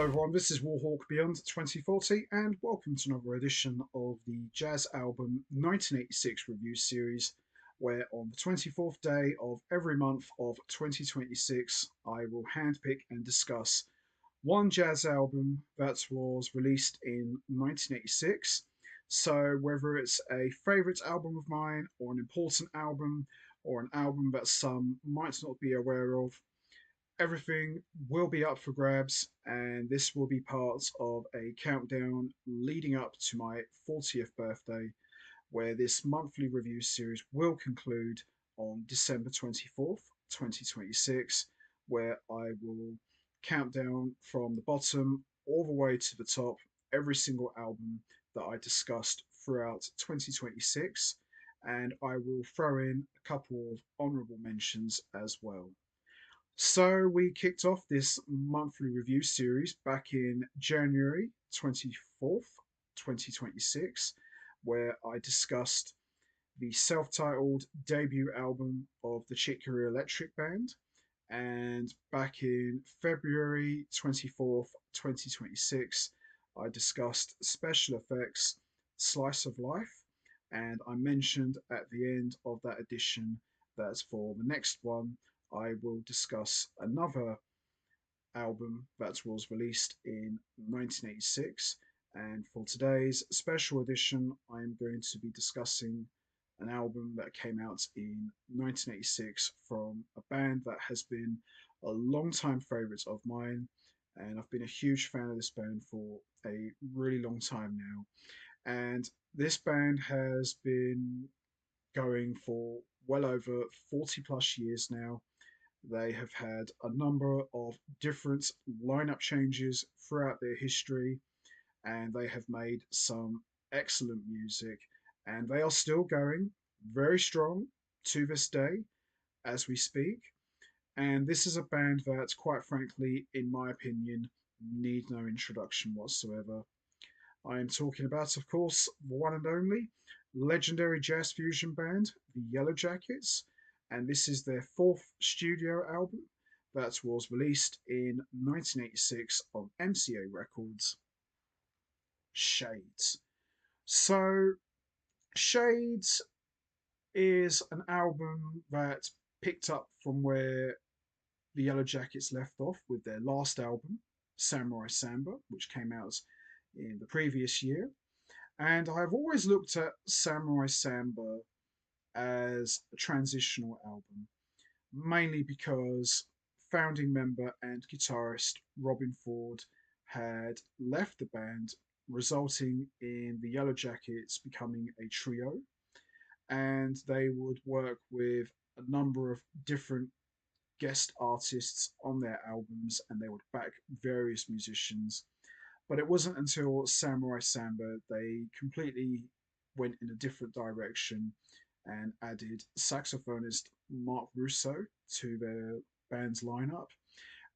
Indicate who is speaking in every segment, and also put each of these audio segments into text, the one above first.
Speaker 1: everyone, this is Warhawk Beyond 2040, and welcome to another edition of the Jazz Album 1986 review series, where on the 24th day of every month of 2026, I will handpick and discuss one jazz album that was released in 1986. So, whether it's a favourite album of mine, or an important album, or an album that some might not be aware of, everything will be up for grabs, and this will be part of a countdown leading up to my 40th birthday, where this monthly review series will conclude on December 24th, 2026, where I will count down from the bottom all the way to the top every single album that I discussed throughout 2026, and I will throw in a couple of honorable mentions as well. So we kicked off this monthly review series back in January 24th, 2026, where I discussed the self-titled debut album of the Chick Corea Electric Band. And back in February 24th, 2026, I discussed Special Effects Slice of Life. And I mentioned at the end of that edition that for the next one, I will discuss another album that was released in 1986. And for today's special edition, I'm going to be discussing an album that came out in 1986 from a band that has been a long-time favorite of mine. And I've been a huge fan of this band for a really long time now. And this band has been going for well over 40 plus years now. They have had a number of different lineup changes throughout their history, and they have made some excellent music. And they are still going very strong to this day as we speak. And this is a band that, quite frankly, in my opinion, need no introduction whatsoever. I am talking about, of course, the one and only legendary jazz fusion band, the Yellowjackets, and this is their fourth studio album that was released in 1986 on MCA Records, Shades. So, Shades is an album that picked up from where the Yellowjackets left off with their last album, Samurai Samba, which came out in the previous year. And I've always looked at Samurai Samba as a transitional album, mainly because founding member and guitarist Robin Ford had left the band, resulting in the Yellowjackets becoming a trio. And they would work with a number of different guest artists on their albums, and they would back various musicians. But it wasn't until Samurai Samba they completely went in a different direction and added saxophonist Mark Russo to their band's lineup.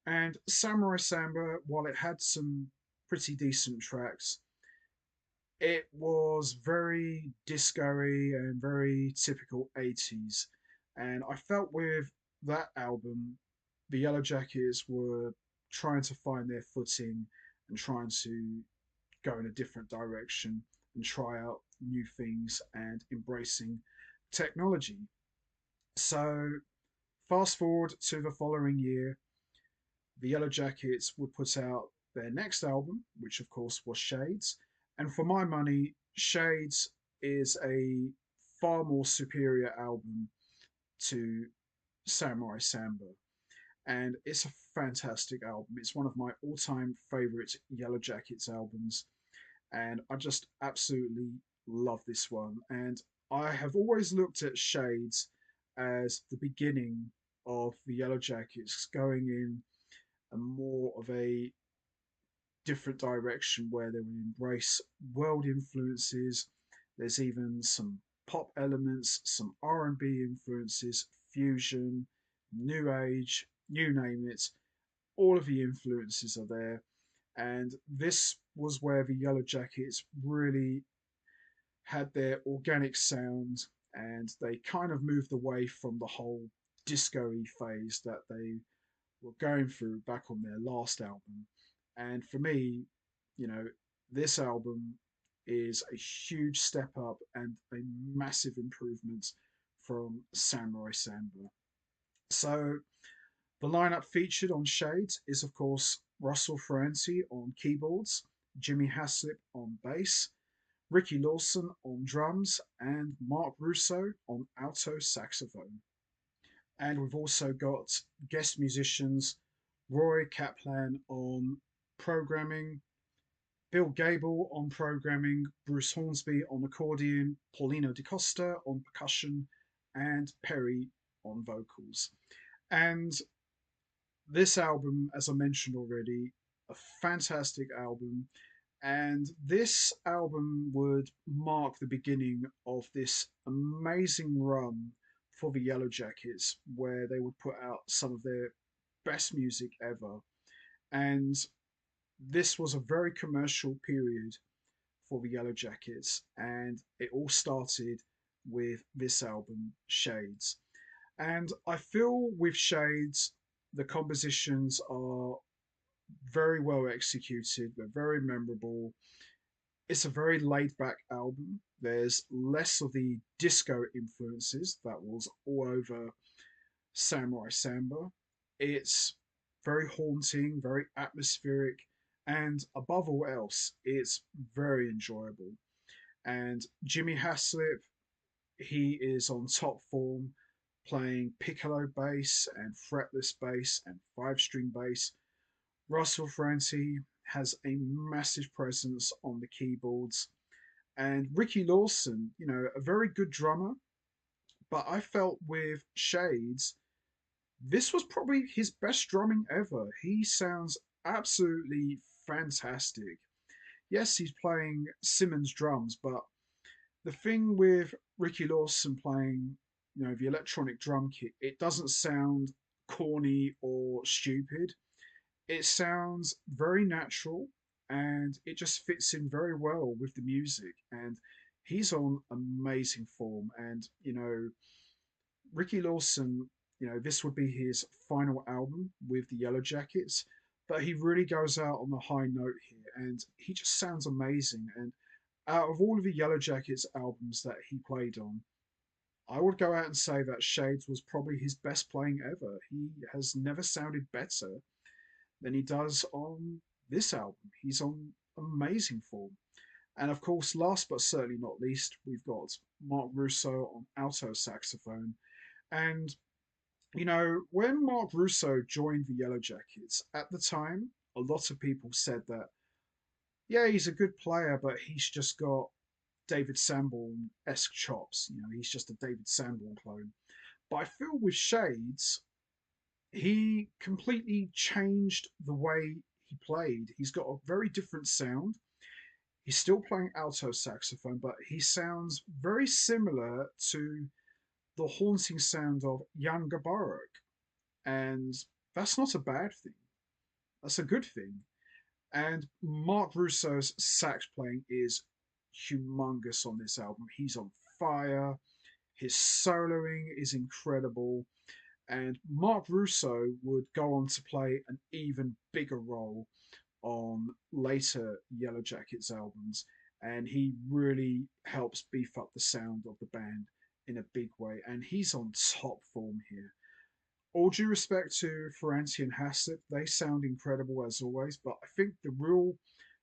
Speaker 1: And Samurai Samba, while it had some pretty decent tracks, it was very disco-y and very typical 80s. And I felt with that album, the Yellowjackets were trying to find their footing and trying to go in a different direction and try out new things and embracing technology. So, fast forward to the following year, the Yellowjackets would put out their next album, which of course was Shades. And for my money, Shades is a far more superior album to Samurai Samba. And it's a fantastic album. It's one of my all time favorite Yellowjackets albums. And I just absolutely love this one. And I have always looked at Shades as the beginning of the Yellowjackets going in a more of a different direction where they would embrace world influences. There's even some pop elements, some R&B influences, fusion, new age, you name it. All of the influences are there. And this was where the Yellowjackets really had their organic sound, and they kind of moved away from the whole disco phase that they were going through back on their last album. And for me, you know, this album is a huge step up and a massive improvement from Samurai Samba. So the lineup featured on Shades is, of course, Russell Ferranti on keyboards, Jimmy Haslip on bass, Ricky Lawson on drums, and Mark Russo on alto saxophone. And we've also got guest musicians Roy Kaplan on programming, Bill Gable on programming, Bruce Hornsby on accordion, Paulino Di Costa on percussion, and Perry on vocals. And this album, as I mentioned already, a fantastic album. And this album would mark the beginning of this amazing run for the Yellowjackets, where they would put out some of their best music ever. And this was a very commercial period for the Yellowjackets, and it all started with this album, Shades. And I feel with Shades, the compositions are very well executed, they're very memorable. It's a very laid back album. There's less of the disco influences that was all over Samurai Samba. It's very haunting, very atmospheric, and above all else, it's very enjoyable. And Jimmy Haslip, he is on top form, playing piccolo bass and fretless bass and five-string bass. Russell Franti has a massive presence on the keyboards. And Ricky Lawson, a very good drummer, but I felt with Shades, this was probably his best drumming ever. He sounds absolutely fantastic. Yes, he's playing Simmons drums, but the thing with Ricky Lawson playing, the electronic drum kit, it doesn't sound corny or stupid. It sounds very natural and it just fits in very well with the music. And he's on amazing form. And, Ricky Lawson, this would be his final album with the Yellowjackets, but he really goes out on a high note here and he just sounds amazing. And out of all of the Yellowjackets albums that he played on, I would go out and say that Shades was probably his best playing ever. He has never sounded better than he does on this album. He's on amazing form. And of course, last but certainly not least, we've got Mark Russo on alto saxophone. And, when Mark Russo joined the Yellowjackets, at the time, a lot of people said that, yeah, he's a good player, but he's just got David Sanborn esque chops. He's just a David Sanborn clone. But I feel with Shades, he completely changed the way he played. He's got a very different sound. He's still playing alto saxophone, but he sounds very similar to the haunting sound of Jan Gabarek. And that's not a bad thing. That's a good thing. And Mark Russo's sax playing is humongous on this album. He's on fire. His soloing is incredible. And Mark Russo would go on to play an even bigger role on later Yellowjackets albums. And he really helps beef up the sound of the band in a big way. And he's on top form here. All due respect to Ferranti and Hassett, they sound incredible as always, but I think the real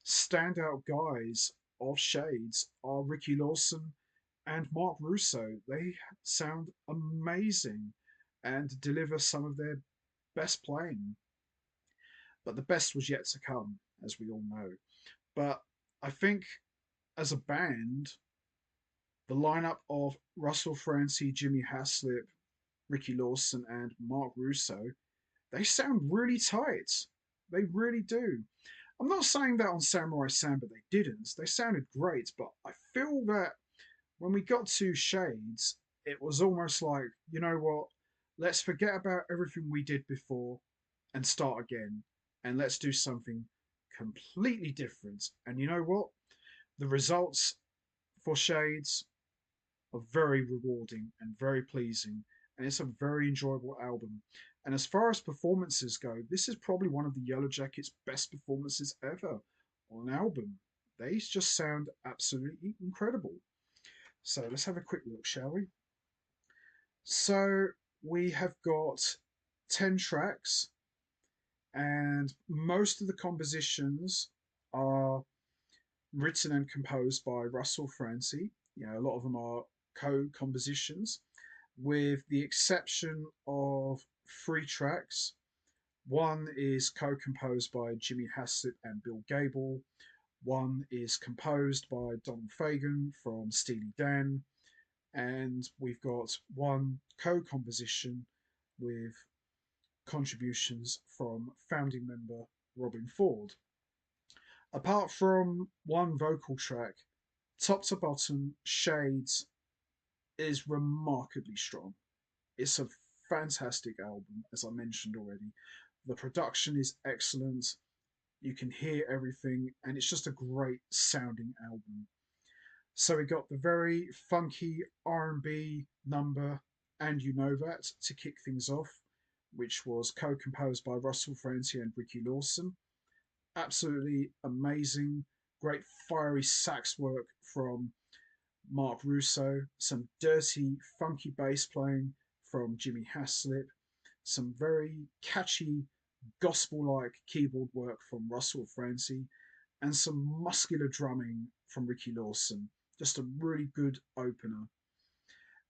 Speaker 1: standout guys of Shades are Ricky Lawson and Mark Russo. They sound amazing and deliver some of their best playing. But the best was yet to come, as we all know. But I think as a band, the lineup of Russell Francie, Jimmy Haslip, Ricky Lawson, and Mark Russo, they sound really tight. They really do. I'm not saying that on Samurai Samba they didn't. They sounded great, but I feel that when we got to Shades, it was almost like, you know what? Let's forget about everything we did before and start again. And let's do something completely different. And you know what? The results for Shades are very rewarding and very pleasing. And it's a very enjoyable album. And as far as performances go, this is probably one of the Yellowjackets' best performances ever on an album. They just sound absolutely incredible. So let's have a quick look, shall we? So we have got 10 tracks, and most of the compositions are written and composed by Russell Francie. You know, a lot of them are co-compositions, with the exception of three tracks. One is co-composed by Jimmy Haslip and Bill Gable. One is composed by Donald Fagen from Steely Dan, and we've got one co-composition with contributions from founding member Robin Ford. Apart from one vocal track, top to bottom, Shades is remarkably strong. It's a fantastic album, as I mentioned already. The production is excellent. You can hear everything, and it's just a great sounding album. So we got the very funky R&B number, and you know that, to kick things off, which was co-composed by Russell Francie and Ricky Lawson. Absolutely amazing, great fiery sax work from Mark Russo, some dirty, funky bass playing from Jimmy Haslip, some very catchy, gospel like keyboard work from Russell Francie, and some muscular drumming from Ricky Lawson. Just a really good opener.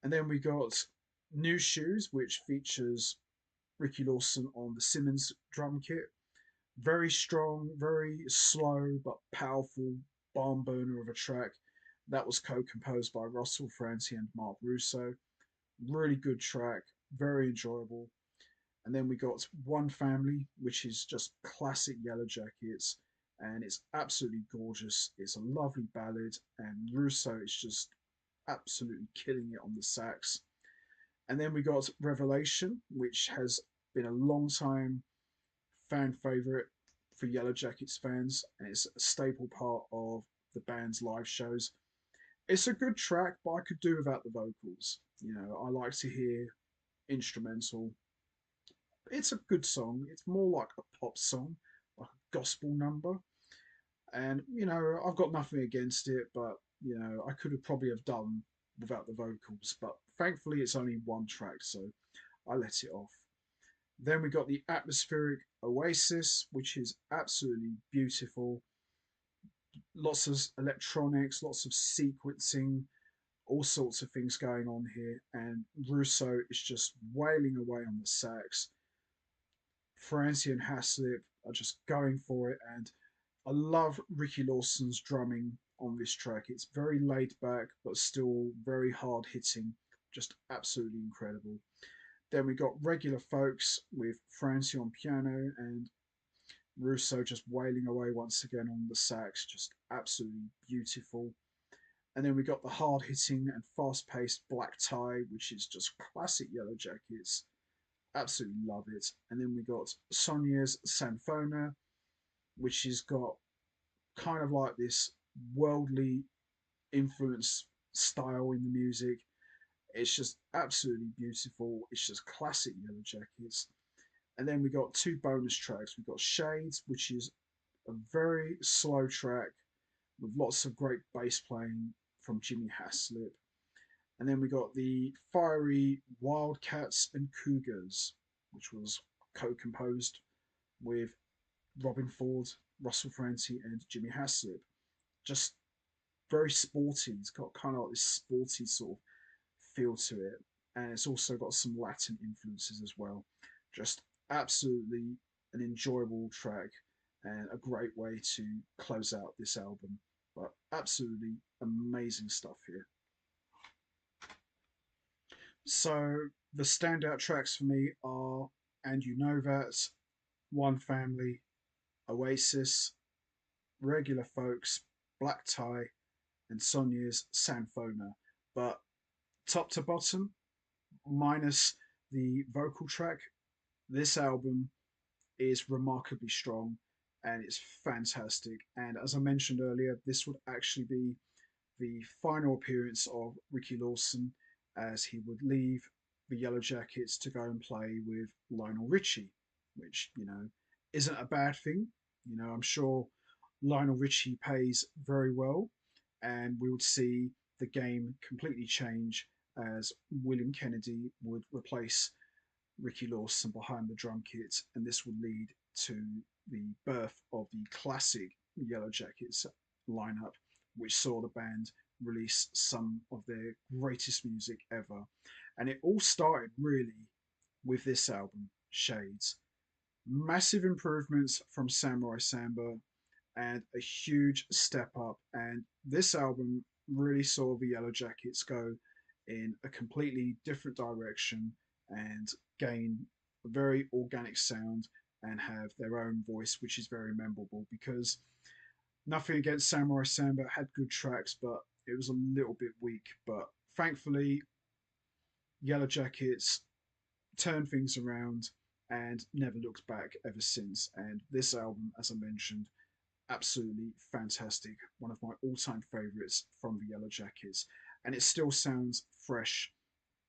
Speaker 1: And then we got New Shoes, which features Ricky Lawson on the Simmons drum kit. Very strong, very slow, but powerful barn burner of a track. That was co composed by Russell Francie and Mark Russo. Really good track, very enjoyable. And then we got One Family, which is just classic Yellowjackets, and it's absolutely gorgeous. It's a lovely ballad, and Russo is just absolutely killing it on the sax. And then we got Revelation, which has been a long time fan favorite for Yellowjackets fans, and it's a staple part of the band's live shows. It's a good track, but I could do without the vocals. You know, I like to hear instrumental. It's a good song. It's more like a pop song, like a gospel number. And you know, I've got nothing against it, but you know, I could have probably have done without the vocals. But thankfully, it's only one track, so I let it off. Then we got the atmospheric Oasis, which is absolutely beautiful. Lots of electronics, lots of sequencing, all sorts of things going on here. And Russo is just wailing away on the sax. Francie and Haslip are just going for it. And I love Ricky Lawson's drumming on this track. It's very laid back, but still very hard hitting. Just absolutely incredible. Then we got Regular Folks with Francie on piano and Russo just wailing away once again on the sax. Just absolutely beautiful. And then we got the hard hitting and fast paced Black Tie, which is just classic Yellowjackets. Absolutely love it. And then we got Sonia's Sanfona, which has got kind of like this worldly influence style in the music. It's just absolutely beautiful. It's just classic Yellowjackets. And then we got two bonus tracks. We got Shades, which is a very slow track with lots of great bass playing from Jimmy Haslip. And then we got the fiery Wildcats and Cougars, which was co-composed with Robin Ford, Russell Francie, and Jimmy Haslip. Just very sporty. It's got kind of like this sporty sort of feel to it, and it's also got some Latin influences as well. Just absolutely an enjoyable track and a great way to close out this album. But absolutely amazing stuff here. So the standout tracks for me are And You Know That, One Family, Oasis, Regular Folks, Black Tie, and Sonia's Sanfona. But top to bottom, minus the vocal track, this album is remarkably strong and it's fantastic. And as I mentioned earlier, this would actually be the final appearance of Ricky Lawson as he would leave the Yellow Jackets to go and play with Lionel Richie, which, isn't a bad thing. I'm sure Lionel Richie pays very well, and we would see the game completely change as William Kennedy would replace Ricky Lawson behind the drum kit, and this would lead to the birth of the classic Yellow Jackets lineup, which saw the band release some of their greatest music ever. And it all started really with this album, Shades. Massive improvements from Samurai Samba and a huge step up. And this album really saw the Yellow Jackets go in a completely different direction and gain a very organic sound and have their own voice, which is very memorable because nothing against Samurai Samba had good tracks, but it was a little bit weak. But thankfully, Yellow Jackets turned things around and never looked back ever since. And this album, as I mentioned, absolutely fantastic. One of my all-time favorites from the Yellow Jackets, and it still sounds fresh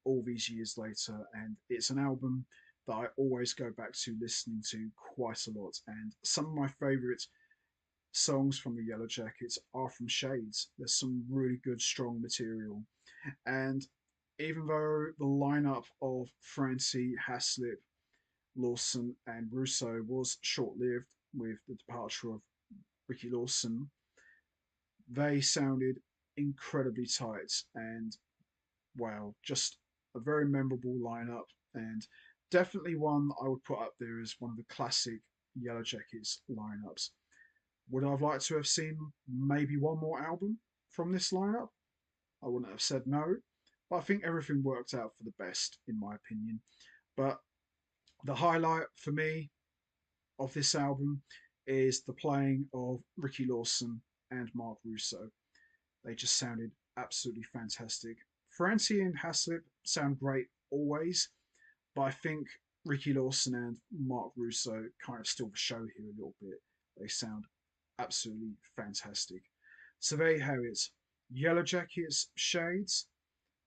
Speaker 1: all these years later. And it's an album that I always go back to listening to quite a lot. And some of my favorite songs from the Yellow Jackets are from Shades. There's some really good, strong material. And even though the lineup of Francie, Haslip, Lawson, and Russo was short lived with the departure of Ricky Lawson, they sounded incredibly tight and wow, just a very memorable lineup and definitely one I would put up there as one of the classic Yellow Jackets lineups. Would I have liked to have seen maybe one more album from this lineup? I wouldn't have said no, but I think everything worked out for the best in my opinion. But the highlight for me of this album is the playing of Ricky Lawson and Mark Russo. They just sounded absolutely fantastic. Francie and Haslip sound great always, but I think Ricky Lawson and Mark Russo kind of steal the show here a little bit. They sound absolutely fantastic. So there you have it. Yellow Jackets Shades,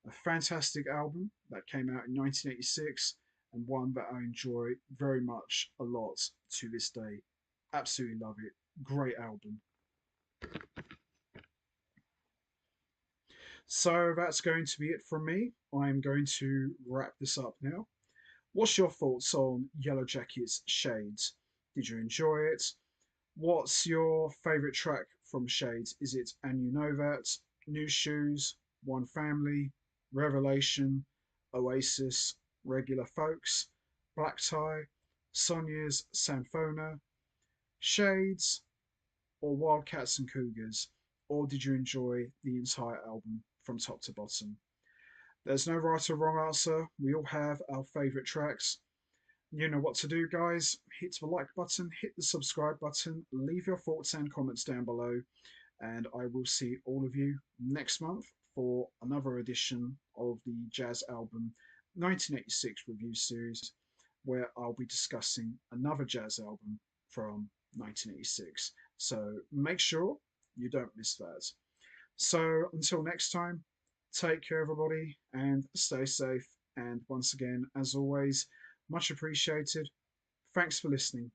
Speaker 1: a fantastic album that came out in 1986 and one that I enjoy very much a lot to this day. Absolutely love it. Great album. So that's going to be it from me. I'm going to wrap this up now. What's your thoughts on Yellow Jackets Shades? Did you enjoy it? What's your favourite track from Shades? Is it And You Know That, New Shoes, One Family, Revelation, Oasis, Regular Folks, Black Tie, Sonia's Sanfona, Shades, or Wildcats and Cougars? Or did you enjoy the entire album from top to bottom? There's no right or wrong answer. We all have our favourite tracks. You know what to do, guys. Hit the like button, hit the subscribe button, leave your thoughts and comments down below, and I will see all of you next month for another edition of the Jazz Album 1986 review series, where I'll be discussing another jazz album from 1986. So make sure you don't miss that. So until next time, take care, everybody, and stay safe. And once again, as always, much appreciated. Thanks for listening.